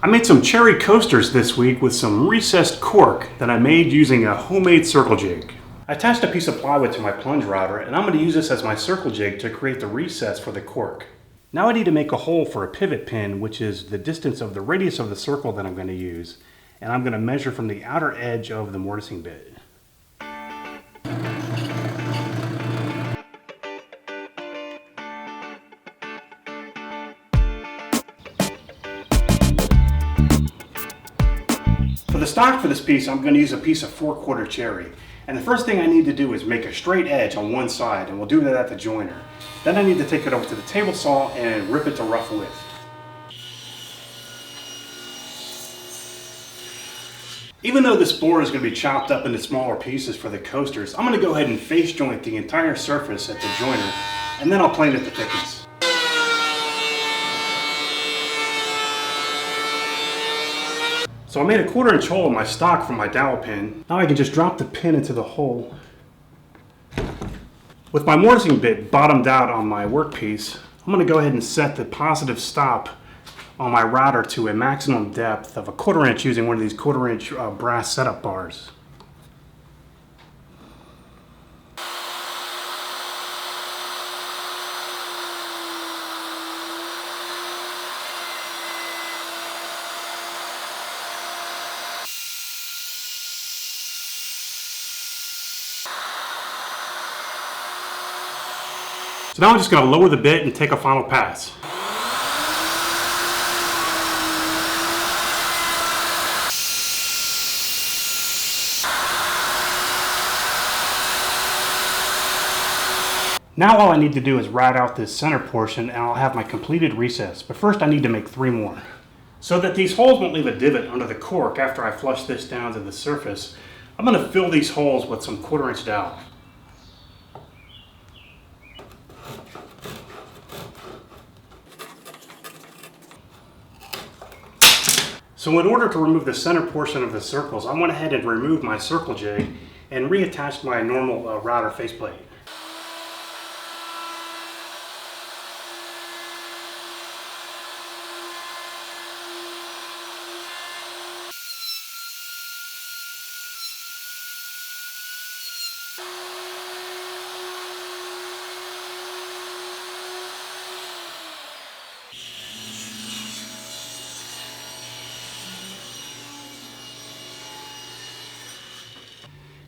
I made some cherry coasters this week with some recessed cork that I made using a homemade circle jig. I attached a piece of plywood to my plunge router, and I'm going to use this as my circle jig to create the recess for the cork. Now I need to make a hole for a pivot pin, which is the distance of the radius of the circle that I'm going to use, and I'm going to measure from the outer edge of the mortising bit. For the stock for this piece, I'm going to use a piece of 4/4 cherry. And the first thing I need to do is make a straight edge on one side, and we'll do that at the joiner. Then I need to take it over to the table saw and rip it to rough width. Even though this board is going to be chopped up into smaller pieces for the coasters, I'm going to go ahead and face joint the entire surface at the joiner, and then I'll plane it to thickness. So I made a 1/4 inch hole in my stock for my dowel pin. Now I can just drop the pin into the hole. With my mortising bit bottomed out on my workpiece, I'm going to go ahead and set the positive stop on my router to a maximum depth of a 1/4 inch using one of these 1/4 inch brass setup bars. So now I'm just going to lower the bit and take a final pass. Now all I need to do is rat out this center portion and I'll have my completed recess. But first I need to make 3 more. So that these holes won't leave a divot under the cork after I flush this down to the surface, I'm going to fill these holes with some 1/4 inch dowel. So in order to remove the center portion of the circles, I went ahead and removed my circle jig and reattached my normal router faceplate.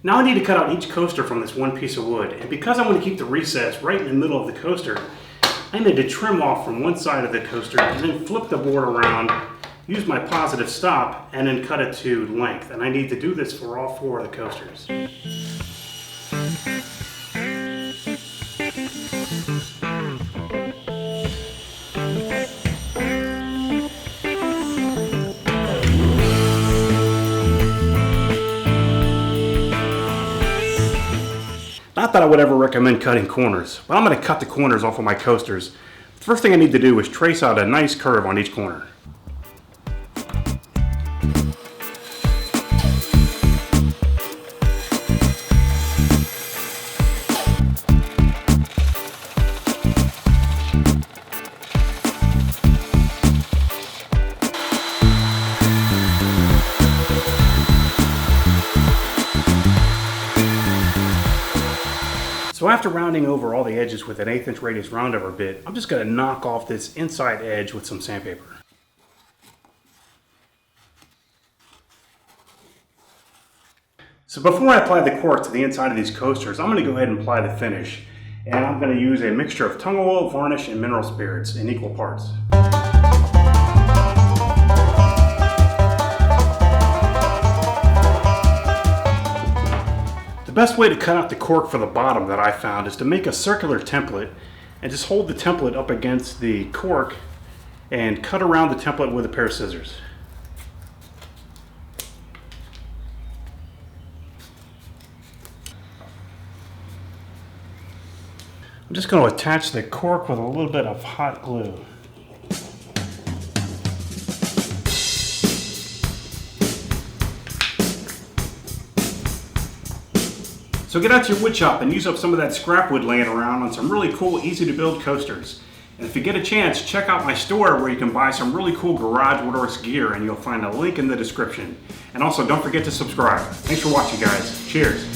Now I need to cut out each coaster from this one piece of wood, and because I want to keep the recess right in the middle of the coaster, I need to trim off from one side of the coaster and then flip the board around, use my positive stop, and then cut it to length. And I need to do this for all 4 of the coasters. Not that I would ever recommend cutting corners, but I'm going to cut the corners off of my coasters. The first thing I need to do is trace out a nice curve on each corner. So after rounding over all the edges with an 1/8 inch radius roundover bit, I'm just going to knock off this inside edge with some sandpaper. So before I apply the cork to the inside of these coasters, I'm going to go ahead and apply the finish. And I'm going to use a mixture of tung oil, varnish, and mineral spirits in equal parts. The best way to cut out the cork for the bottom that I found is to make a circular template and just hold the template up against the cork and cut around the template with a pair of scissors. I'm just going to attach the cork with a little bit of hot glue. So get out to your wood shop and use up some of that scrap wood laying around on some really cool, easy to build coasters. And if you get a chance, check out my store where you can buy some really cool GarageWoodworks gear, and you'll find a link in the description. And also, don't forget to subscribe. Thanks for watching, guys. Cheers.